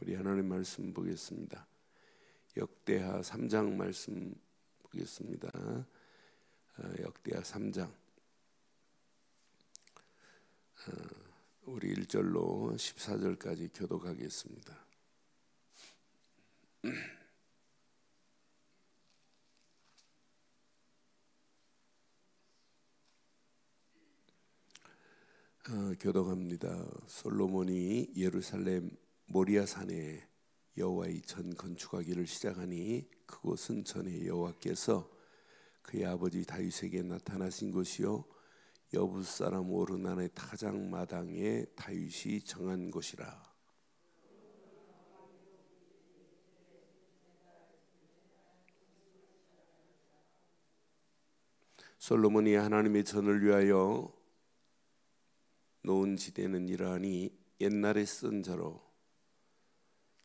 우리 하나님 말씀 보겠습니다. 역대하 3장 말씀 보겠습니다. 역대하 3장 우리 1절로 14절까지 교독하겠습니다. 교독합니다. 솔로몬이 예루살렘 모리아산에 여호와의 전 건축하기를 시작하니 그곳은 전에 여호와께서 그의 아버지 다윗에게 나타나신 곳이요 여부스 사람 오르난의 타작마당에 다윗이 정한 곳이라. 솔로몬이 하나님의 전을 위하여 놓은 지대는 이러하니 옛날에 쓴 자로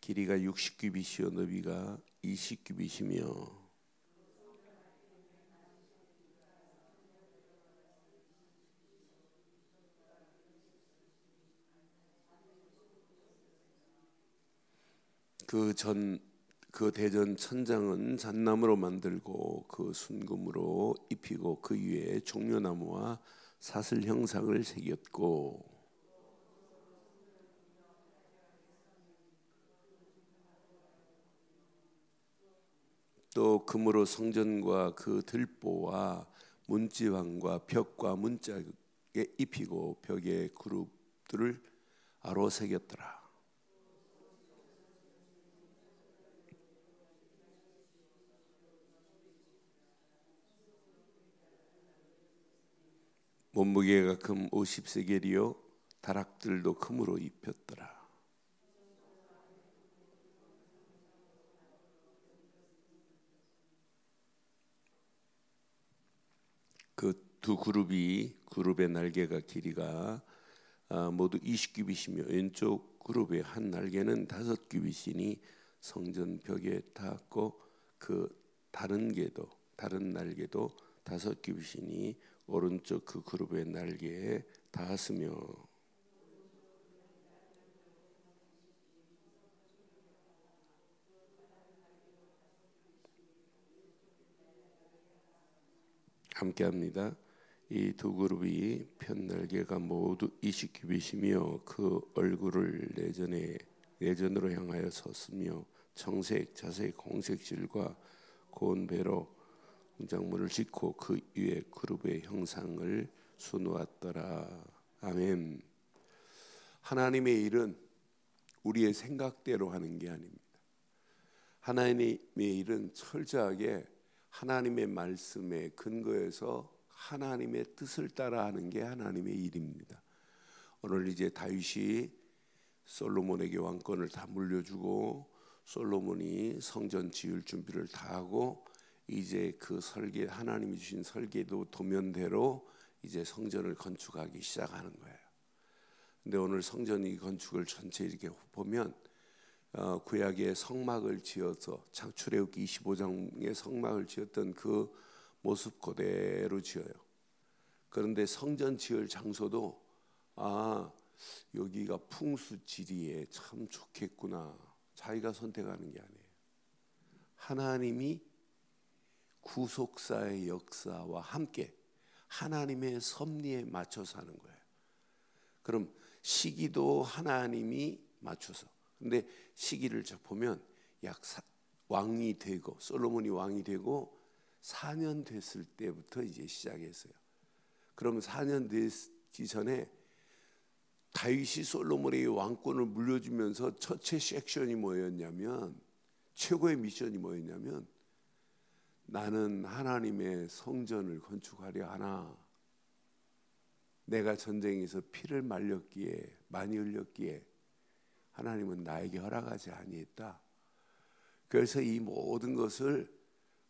길이가 60규빗이요 너비가 20규빗이며 그 대전 천장은 잣나무로 만들고 그 순금으로 입히고 그 위에 종려나무와 사슬 형상을 새겼고 또 금으로 성전과 그 들보와 문지방과 벽과 문짝에 입히고 벽에 그룹들을 아로 새겼더라. 몸무게가 금 50세겔이요 다락들도 금으로 입혔더라. 그 두 그룹의 날개가 길이가 모두 20규빗이며 왼쪽 그룹의 한 날개는 5규빗이니 성전 벽에 닿았고 그 다른 날개도 5규빗이니 오른쪽 그 그룹의 날개에 닿았으며 함께합니다. 이 두 그룹이 편 날개가 모두 20규빗이며 그 얼굴을 내전으로 향하여 섰으며 청색, 자색, 홍색 실과 고운 배로 장문을 짓고 그 위에 그룹의 형상을 수놓았더라. 아멘. 하나님의 일은 우리의 생각대로 하는 게 아닙니다. 하나님의 일은 철저하게 하나님의 말씀에 근거해서 하나님의 뜻을 따라하는 게 하나님의 일입니다. 오늘 이제 다윗이 솔로몬에게 왕권을 다 물려주고 솔로몬이 성전 지을 준비를 다 하고 이제 그 설계 하나님이 주신 설계도 도면대로 이제 성전을 건축하기 시작하는 거예요. 근데 오늘 성전 이 건축을 전체 이렇게 보면 구약의 성막을 지어서 출애굽기 25장의 성막을 지었던 그 모습 그대로 지어요. 그런데 성전 지을 장소도 여기가 풍수지리에 참 좋겠구나 자기가 선택하는 게 아니에요. 하나님이 구속사의 역사와 함께 하나님의 섭리에 맞춰서 하는 거예요. 그럼 시기도 하나님이 맞춰서. 근데 시기를 보면 왕이 되고 솔로몬이 왕이 되고 4년 됐을 때부터 이제 시작했어요. 그럼 4년 되기 전에 다윗이 솔로몬에게 왕권을 물려주면서 첫째 섹션이 뭐였냐면 최고의 미션이 뭐였냐면 나는 하나님의 성전을 건축하려 하나 내가 전쟁에서 피를 많이 흘렸기에 하나님은 나에게 허락하지 아니했다. 그래서 이 모든 것을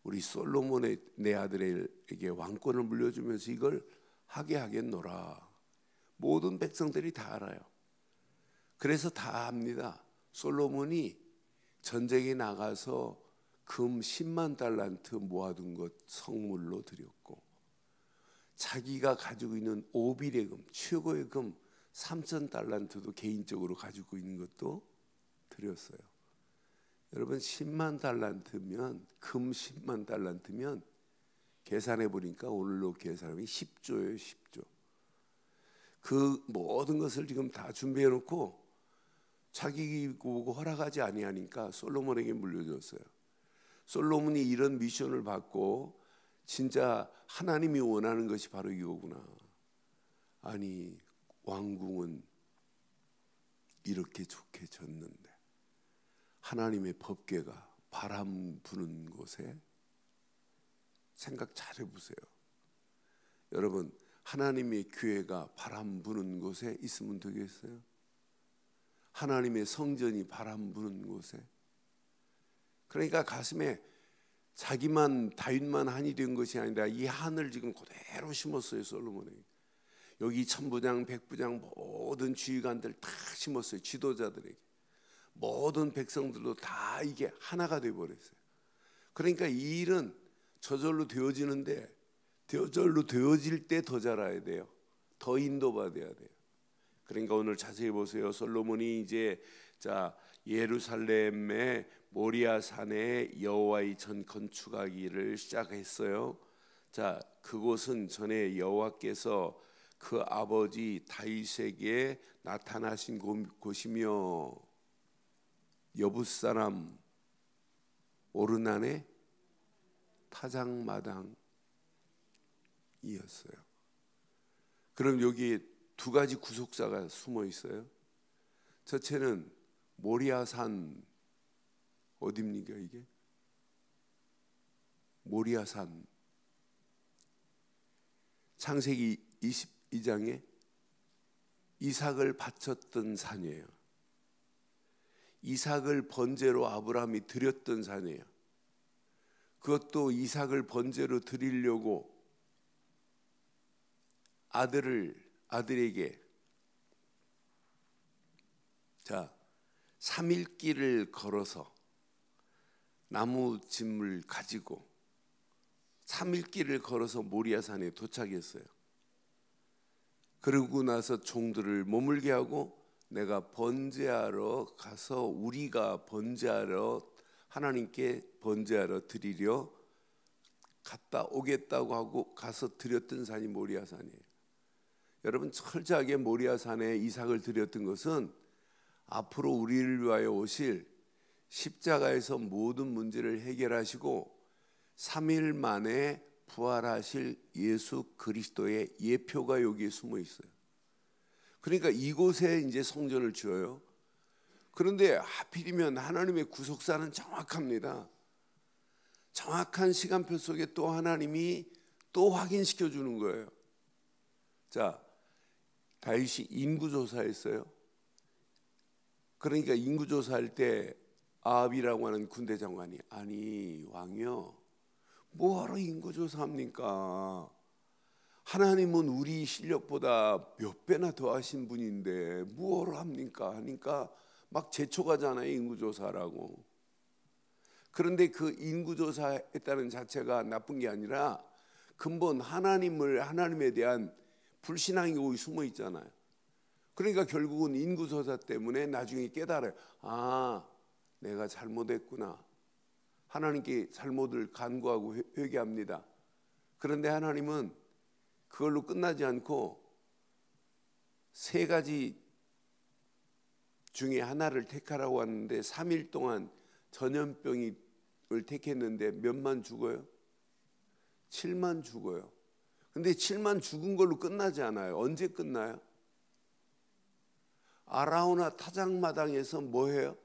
우리 솔로몬의 내 아들에게 왕권을 물려주면서 이걸 하게 하겠노라. 모든 백성들이 다 알아요. 그래서 다 압니다. 솔로몬이 전쟁에 나가서 금 10만 달란트 모아둔 것 성물로 드렸고 자기가 가지고 있는 오빌의 금 최고의 금 3,000달란트도 개인적으로 가지고 있는 것도 드렸어요. 여러분 10만 달란트면 금 10만 달란트면 계산해 보니까 오늘로 계산하면 10조예요. 10조. 그 모든 것을 지금 다 준비해 놓고 자기 보고 허락하지 아니하니까 솔로몬에게 물려줬어요. 솔로몬이 이런 미션을 받고 진짜 하나님이 원하는 것이 바로 이거구나. 아니 왕궁은 이렇게 좋게 졌는데 하나님의 법궤가 바람 부는 곳에, 생각 잘 해보세요. 여러분 하나님의 교회가 바람 부는 곳에 있으면 되겠어요? 하나님의 성전이 바람 부는 곳에. 그러니까 가슴에 자기만 다윗만 한이 된 것이 아니라 이 한을 지금 그대로 심었어요. 솔로몬이 여기 천부장 백부장 모든 지휘관들 다 심었어요. 지도자들에게 모든 백성들도 다 이게 하나가 되어버렸어요. 그러니까 이 일은 저절로 되어지는데 저절로 되어질 때 더 잘해야 돼요. 더 인도받아야 돼요. 그러니까 오늘 자세히 보세요. 솔로몬이 이제 예루살렘의 모리아 산에 여호와의 전 건축하기를 시작했어요. 그곳은 전에 여호와께서 그 아버지 다윗에게 나타나신 곳이며 여붓 사람 오르난의 타작마당이었어요. 그럼 여기에 두 가지 구속사가 숨어 있어요. 첫째는 모리아산, 어디입니까 이게? 모리아산. 창세기 22장에 이삭을 바쳤던 산이에요. 이삭을 번제로 아브라함이 드렸던 산이에요. 그것도 이삭을 번제로 드리려고 아들에게 3일길을 걸어서 나무 짐을 가지고 3일길을 걸어서 모리아산에 도착했어요. 그러고 나서 종들을 머물게 하고 내가 번제하러 가서 우리가 번제하러 하나님께 번제하러 드리려 갔다 오겠다고 하고 가서 드렸던 산이 모리아산이에요. 여러분 철저하게 모리아산에 이삭을 드렸던 것은 앞으로 우리를 위하여 오실 십자가에서 모든 문제를 해결하시고 3일 만에 부활하실 예수 그리스도의 예표가 여기에 숨어 있어요. 그러니까 이곳에 이제 성전을 지어요. 그런데 하필이면 하나님의 구속사는 정확합니다. 정확한 시간표 속에 또 하나님이 또 확인시켜 주는 거예요. 다윗이 인구조사했어요. 그러니까 인구조사할 때 아합이라고 하는 군대 장관이 아니 왕이요 뭐하러 인구조사합니까? 하나님은 우리 실력보다 몇 배나 더 하신 분인데 뭐하러 합니까? 하니까 막 제초가잖아요. 인구조사라고. 그런데 그 인구조사했다는 자체가 나쁜 게 아니라 근본 하나님에 대한 불신앙이 거기 숨어 있잖아요. 그러니까 결국은 인구조사 때문에 나중에 깨달아요. 내가 잘못했구나. 하나님께 잘못을 간구하고 회개합니다. 그런데 하나님은 그걸로 끝나지 않고 3가지 중에 하나를 택하라고 하는데 3일 동안 전염병을 택했는데 몇만 죽어요? 7만 죽어요. 근데 7만 죽은 걸로 끝나지 않아요. 언제 끝나요? 아라우나 타작마당에서 뭐해요?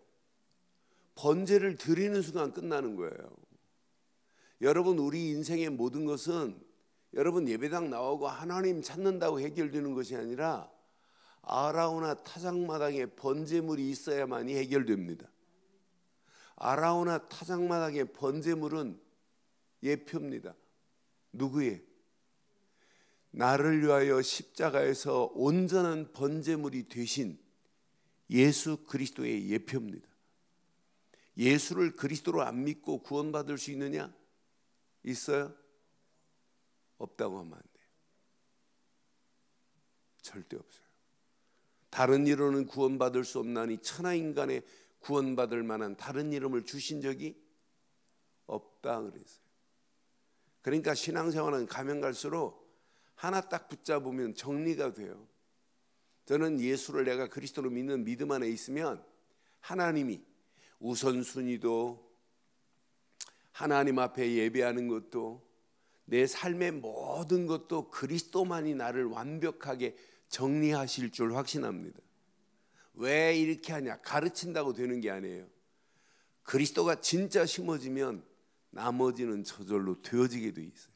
번제를 드리는 순간 끝나는 거예요. 여러분 우리 인생의 모든 것은 여러분 예배당 나오고 하나님 찾는다고 해결되는 것이 아니라 아라우나 타작마당에 번제물이 있어야만이 해결됩니다. 아라우나 타작마당의 번제물은 예표입니다. 누구의? 나를 위하여 십자가에서 온전한 번제물이 되신 예수 그리스도의 예표입니다. 예수를 그리스도로 안 믿고 구원받을 수 있느냐? 있어요? 없다고 하면 안 돼요. 절대 없어요. 다른 이로는 구원받을 수 없나니 천하인간의 구원받을 만한 다른 이름을 주신 적이 없다 그랬어요. 그러니까 신앙생활은 가면 갈수록 하나 딱 붙잡으면 정리가 돼요. 저는 예수를 내가 그리스도로 믿는 믿음 안에 있으면 하나님이 우선순위도, 하나님 앞에 예배하는 것도, 내 삶의 모든 것도 그리스도만이 나를 완벽하게 정리하실 줄 확신합니다. 왜 이렇게 하냐? 가르친다고 되는 게 아니에요. 그리스도가 진짜 심어지면 나머지는 저절로 되어지게 돼 있어요.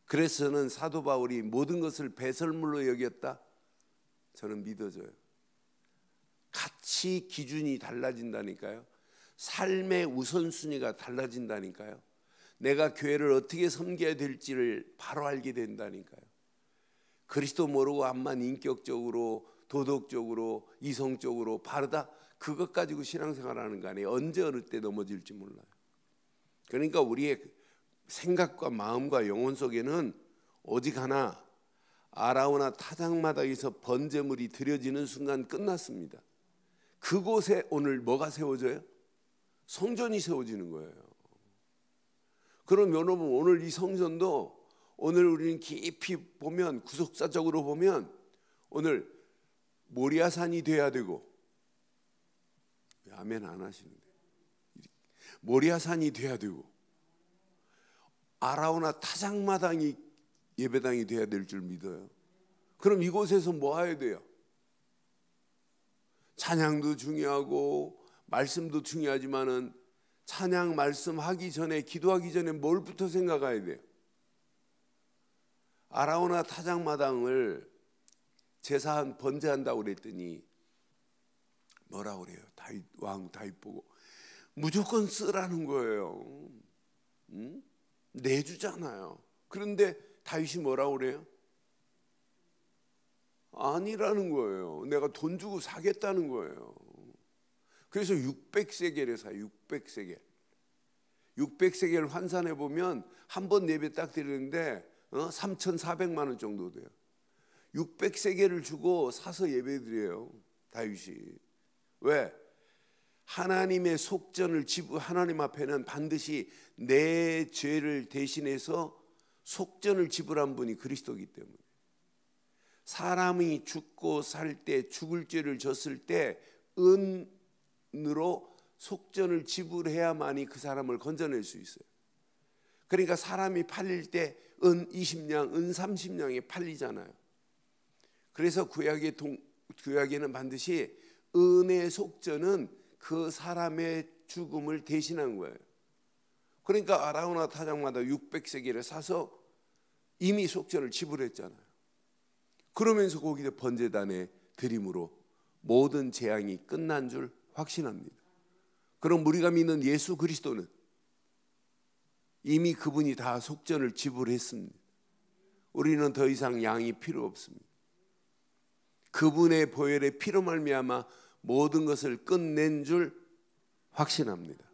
그래서 저는 사도 바울이 모든 것을 배설물로 여겼다, 저는 믿어져요. 같이 기준이 달라진다니까요. 삶의 우선순위가 달라진다니까요. 내가 교회를 어떻게 섬겨야 될지를 바로 알게 된다니까요. 그리스도 모르고 암만 인격적으로, 도덕적으로, 이성적으로 바르다, 그것 가지고 신앙생활하는 거 아니에요. 언제 어느 때 넘어질지 몰라요. 그러니까 우리의 생각과 마음과 영혼 속에는 오직 하나, 아라우나 타작마당에서 번제물이 드려지는 순간 끝났습니다. 그곳에 오늘 뭐가 세워져요? 성전이 세워지는 거예요. 그럼 여러분, 오늘 이 성전도 오늘 우리는 깊이 보면, 구속사적으로 보면 오늘 모리아산이 돼야 되고, 아멘 안 하시는데, 모리아산이 돼야 되고, 아라우나 타작마당이 예배당이 돼야 될 줄 믿어요. 그럼 이곳에서 뭐 해야 돼요? 찬양도 중요하고 말씀도 중요하지만은 찬양 말씀하기 전에, 기도하기 전에 뭘부터 생각해야 돼요? 아라우나 타작마당을 제사한 번제한다고 그랬더니 뭐라고 그래요? 왕 다윗 보고 무조건 쓰라는 거예요. 내주잖아요. 그런데 다윗이 뭐라고 그래요? 아니라는 거예요. 내가 돈 주고 사겠다는 거예요. 그래서 600세겔에 사요. 600세겔. 600세겔 환산해 보면 한 번 예배 딱 드리는데 3,400만 원 정도 돼요. 600세겔을 주고 사서 예배 드려요, 다윗이. 왜? 하나님의 속전을 하나님 앞에는 반드시 내 죄를 대신해서 속전을 지불한 분이 그리스도이기 때문에, 사람이 죽고 살 때, 죽을 죄를 졌을 때 은으로 속전을 지불해야만이 그 사람을 건져낼 수 있어요. 그러니까 사람이 팔릴 때 은 20냥, 은 30냥에 팔리잖아요. 그래서 구약에는 반드시 은의 속전은 그 사람의 죽음을 대신한 거예요. 그러니까 아라우나 타작마다 600세겔을 사서 이미 속전을 지불했잖아요. 그러면서 거기에 번제단에 드림으로 모든 재앙이 끝난 줄 확신합니다. 그럼 우리가 믿는 예수 그리스도는 이미 그분이 다 속전을 지불했습니다. 우리는 더 이상 양이 필요 없습니다. 그분의 보혈의 피로 말미암아 모든 것을 끝낸 줄 확신합니다.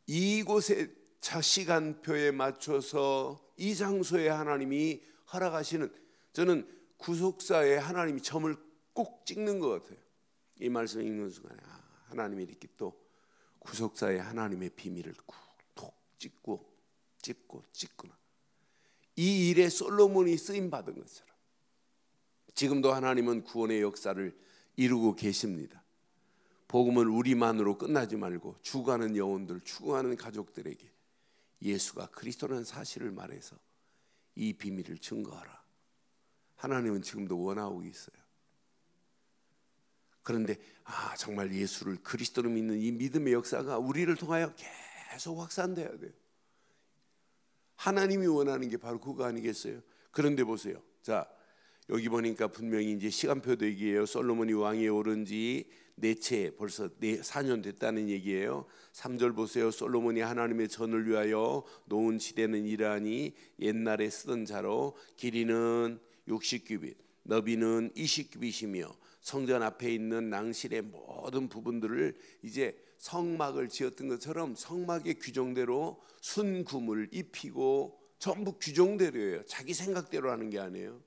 이곳에 시간표에 맞춰서 이 장소에 하나님이 허락하시는, 저는 구속사에 하나님이 점을 꼭 찍는 것 같아요. 이 말씀 읽는 순간에 하나님이 이렇게 또 구속사에 하나님의 비밀을 톡 찍구나. 이 일에 솔로몬이 쓰임 받은 것처럼 지금도 하나님은 구원의 역사를 이루고 계십니다. 복음은 우리만으로 끝나지 말고 죽어가는 영혼들, 죽어가는 가족들에게 예수가 그리스도라는 사실을 말해서 이 비밀을 증거하라. 하나님은 지금도 원하고 있어요. 그런데 정말 예수를 그리스도로 믿는 이 믿음의 역사가 우리를 통하여 계속 확산돼야 돼요. 하나님이 원하는 게 바로 그거 아니겠어요? 그런데 보세요. 자, 여기 보니까 분명히 이제 시간표도 얘기해요. 솔로몬이 왕위에 오른 지 벌써 4년 됐다는 얘기예요. 3절 보세요. 솔로몬이 하나님의 전을 위하여 놓은 지대는 이러하니 옛날에 쓰던 자로 길이는 60규빗, 너비는 20규빗이며 성전 앞에 있는 낭실의 모든 부분들을 이제 성막을 지었던 것처럼 성막의 규정대로 순금을 입히고 전부 규정대로예요. 자기 생각대로 하는 게 아니에요.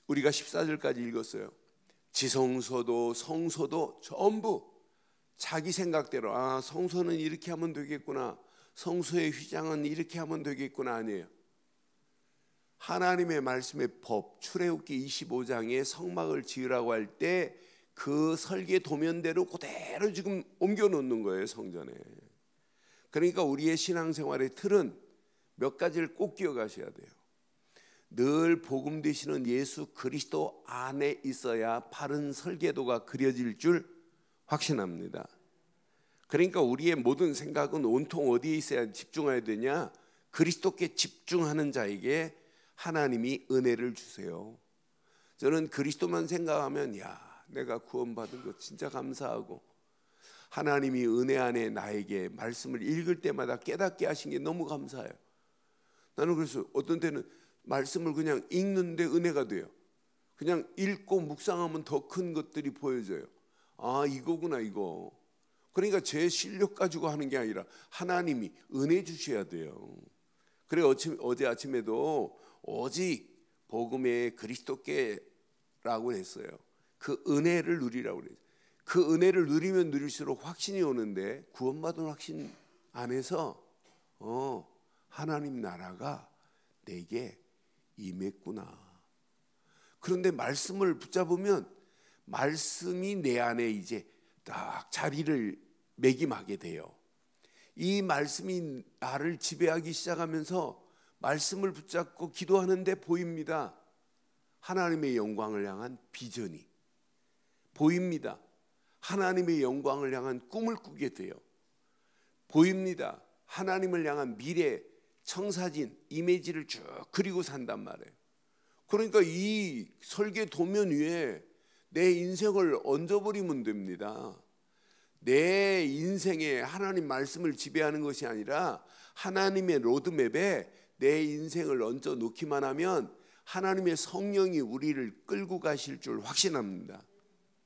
우리가 14절까지 읽었어요. 지성소도 성소도 전부 자기 생각대로 성소는 이렇게 하면 되겠구나, 성소의 휘장은 이렇게 하면 되겠구나 아니에요. 하나님의 말씀의 법, 출애굽기 25장에 성막을 지으라고 할 때 그 설계 도면대로 그대로 지금 옮겨 놓는 거예요, 성전에. 그러니까 우리의 신앙생활의 틀은 몇 가지를 꼭 기억하셔야 돼요. 늘 복음 되시는 예수 그리스도 안에 있어야 바른 설계도가 그려질 줄 확신합니다. 그러니까 우리의 모든 생각은 온통 어디에 있어야 집중해야 되냐? 그리스도께 집중하는 자에게 하나님이 은혜를 주세요. 저는 그리스도만 생각하면 내가 구원받은 거 진짜 감사하고, 하나님이 은혜 안에 나에게 말씀을 읽을 때마다 깨닫게 하신 게 너무 감사해요. 나는 그래서 어떤 때는 말씀을 그냥 읽는데 은혜가 돼요. 그냥 읽고 묵상하면 더 큰 것들이 보여져요. 이거구나 이거. 그러니까 제 실력 가지고 하는 게 아니라 하나님이 은혜 주셔야 돼요. 그래 어제 아침에도 오직 복음의 그리스도께라고 했어요. 그 은혜를 누리라고 그래요. 그 은혜를 누리면 누릴수록 확신이 오는데, 구원받은 확신 안에서 하나님 나라가 내게 임했구나. 그런데 말씀을 붙잡으면 말씀이 내 안에 이제 딱 자리를 매김하게 돼요. 이 말씀이 나를 지배하기 시작하면서 말씀을 붙잡고 기도하는데 보입니다. 하나님의 영광을 향한 비전이 보입니다. 하나님의 영광을 향한 꿈을 꾸게 돼요. 보입니다. 하나님을 향한 미래 청사진 이미지를 쭉 그리고 산단 말이에요. 그러니까 이 설계 도면 위에 내 인생을 얹어버리면 됩니다. 내 인생에 하나님 말씀을 지배하는 것이 아니라 하나님의 로드맵에 내 인생을 얹어 놓기만 하면 하나님의 성령이 우리를 끌고 가실 줄 확신합니다.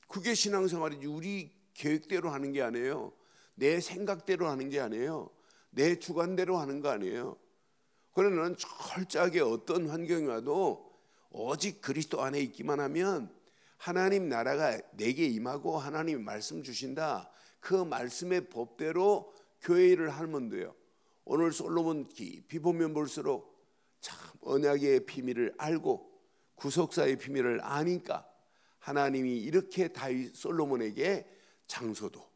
그게 신앙생활이지, 우리 계획대로 하는 게 아니에요. 내 생각대로 하는 게 아니에요. 내 주관대로 하는 거 아니에요. 그러나 나는 철저하게 어떤 환경이 와도 오직 그리스도 안에 있기만 하면 하나님 나라가 내게 임하고 하나님이 말씀 주신다. 그 말씀의 법대로 교회 일을 하면 돼요. 오늘 솔로몬 깊이 보면 볼수록 참 언약의 비밀을 알고 구속사의 비밀을 아니까 하나님이 이렇게 다윗 솔로몬에게 장소도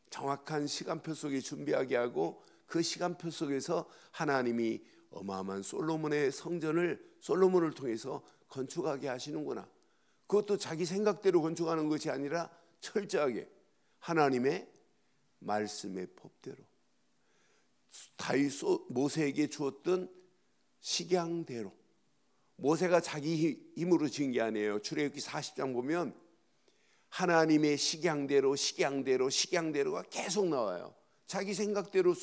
정확한 시간표 속에 준비하게 하고, 그 시간표 속에서 하나님이 어마어마한 솔로몬의 성전을 솔로몬을 통해서 건축하게 하시는구나. 그것도 자기 생각대로 건축하는 것이 아니라 철저하게 하나님의 말씀의 법대로 다윗 모세에게 주었던 식양대로. 모세가 자기 힘으로 지은 게 아니에요. 출애굽기 40장 보면 하나님의 식양대로가 계속 나와요. 자기 생각대로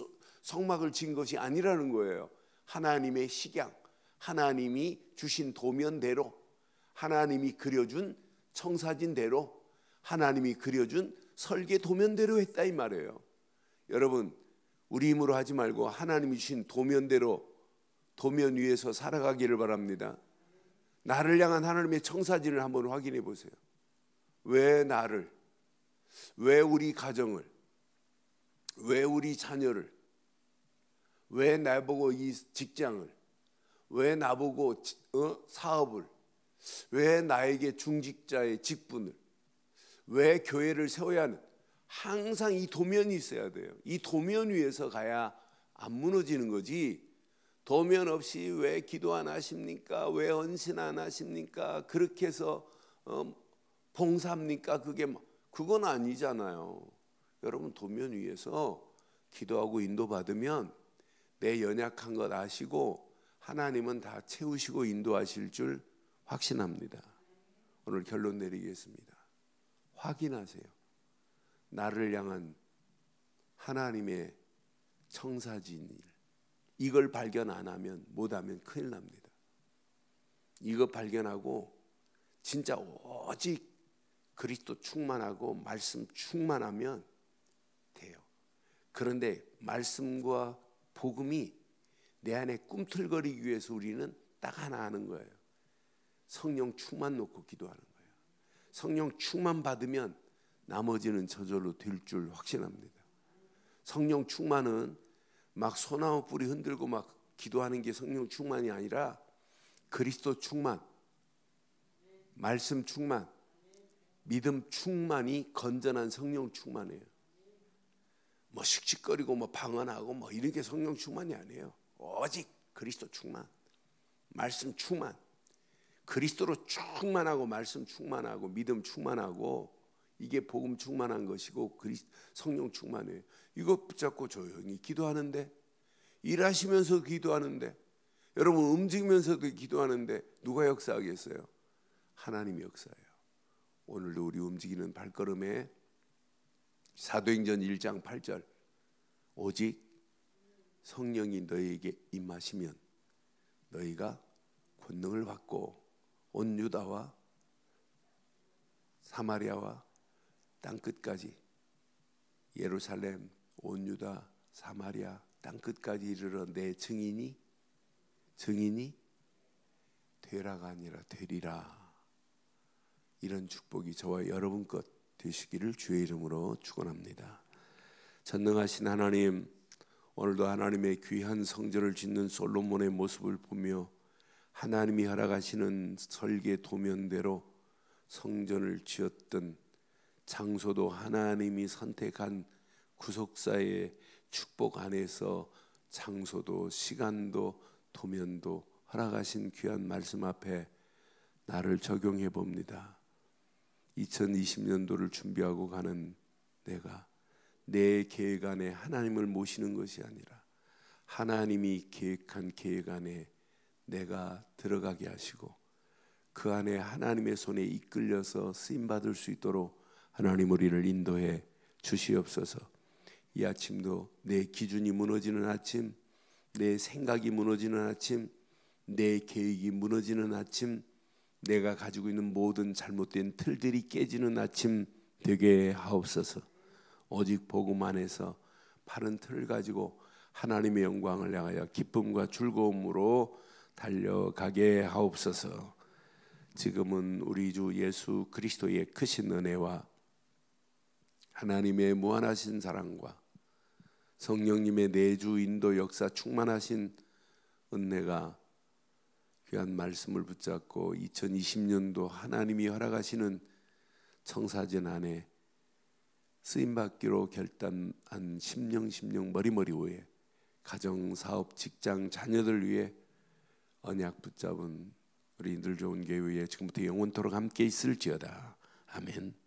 성막을 지은 것이 아니라는 거예요. 하나님의 식양, 하나님이 주신 도면대로, 하나님이 그려준 청사진대로, 하나님이 그려준 설계 도면대로 했다 이 말이에요. 여러분, 우리 힘으로 하지 말고 하나님이 주신 도면대로 도면 위에서 살아가기를 바랍니다. 나를 향한 하나님의 청사진을 한번 확인해 보세요. 왜 나를, 왜 우리 가정을, 왜 우리 자녀를, 왜 나보고 이 직장을, 왜 나보고 사업을, 왜 나에게 중직자의 직분을, 왜 교회를 세워야 하는, 항상 이 도면이 있어야 돼요. 이 도면 위에서 가야 안 무너지는 거지. 도면 없이 왜 기도 안 하십니까? 왜 헌신 안 하십니까? 그렇게 해서 봉사합니까? 그건 아니잖아요. 여러분, 도면 위에서 기도하고 인도받으면 내 연약한 것 아시고 하나님은 다 채우시고 인도하실 줄 확신합니다. 오늘 결론 내리겠습니다. 확인하세요. 나를 향한 하나님의 청사진 일, 이걸 발견 안 하면, 못하면 큰일 납니다. 이거 발견하고 진짜 오직 그리스도 충만하고 말씀 충만하면 돼요. 그런데 말씀과 복음이 내 안에 꿈틀거리기 위해서 우리는 딱 하나 하는 거예요. 성령 충만 놓고 기도하는 거예요. 성령 충만 받으면 나머지는 저절로 될 줄 확신합니다. 성령 충만은 막 소나무 뿌리 흔들고 막 기도하는 게 성령 충만이 아니라 그리스도 충만, 말씀 충만, 믿음 충만이 건전한 성령 충만이에요. 뭐 씩씩거리고 뭐 방언하고 뭐 이런 게 성령 충만이 아니에요. 오직 그리스도 충만, 말씀 충만, 그리스도로 충만하고 말씀 충만하고 믿음 충만하고 이게 복음 충만한 것이고 성령 충만이에요. 이거 붙잡고 조용히 기도하는데, 일하시면서 기도하는데, 여러분 움직이면서도 기도하는데 누가 역사하겠어요? 하나님이 역사해요. 오늘도 우리 움직이는 발걸음에 사도행전 1장 8절 오직 성령이 너희에게 임하시면 너희가 권능을 받고 온 유다와 사마리아와 땅끝까지, 예루살렘, 온 유다, 사마리아 땅끝까지 이르러 내 증인이 되라가 아니라 되리라. 이런 축복이 저와 여러분 것 되시기를 주의 이름으로 축원합니다. 전능하신 하나님, 오늘도 하나님의 귀한 성전을 짓는 솔로몬의 모습을 보며 하나님이 허락하시는 설계 도면대로 성전을 지었던 장소도 하나님이 선택한 구속사의 축복 안에서 장소도 시간도 도면도 허락하신 귀한 말씀 앞에 나를 적용해 봅니다. 2020년도를 준비하고 가는 내가 내 계획 안에 하나님을 모시는 것이 아니라 하나님이 계획한 계획 안에 내가 들어가게 하시고 그 안에 하나님의 손에 이끌려서 쓰임받을 수 있도록 하나님 우리를 인도해 주시옵소서. 이 아침도 내 기준이 무너지는 아침, 내 생각이 무너지는 아침, 내 계획이 무너지는 아침, 내가 가지고 있는 모든 잘못된 틀들이 깨지는 아침 되게 하옵소서. 오직 복음 안에서 바른 틀을 가지고 하나님의 영광을 향하여 기쁨과 즐거움으로 달려가게 하옵소서. 지금은 우리 주 예수 그리스도의 크신 은혜와 하나님의 무한하신 사랑과 성령님의 내주 인도 역사 충만하신 은혜가 귀한 말씀을 붙잡고 2020년도 하나님이 허락하시는 청사전 안에 쓰임받기로 결단한 심령 머리머리 위에 가정, 사업, 직장, 자녀들 위해 언약 붙잡은 우리 늘 좋은 교회 지금부터 영원토록 함께 있을지어다. 아멘.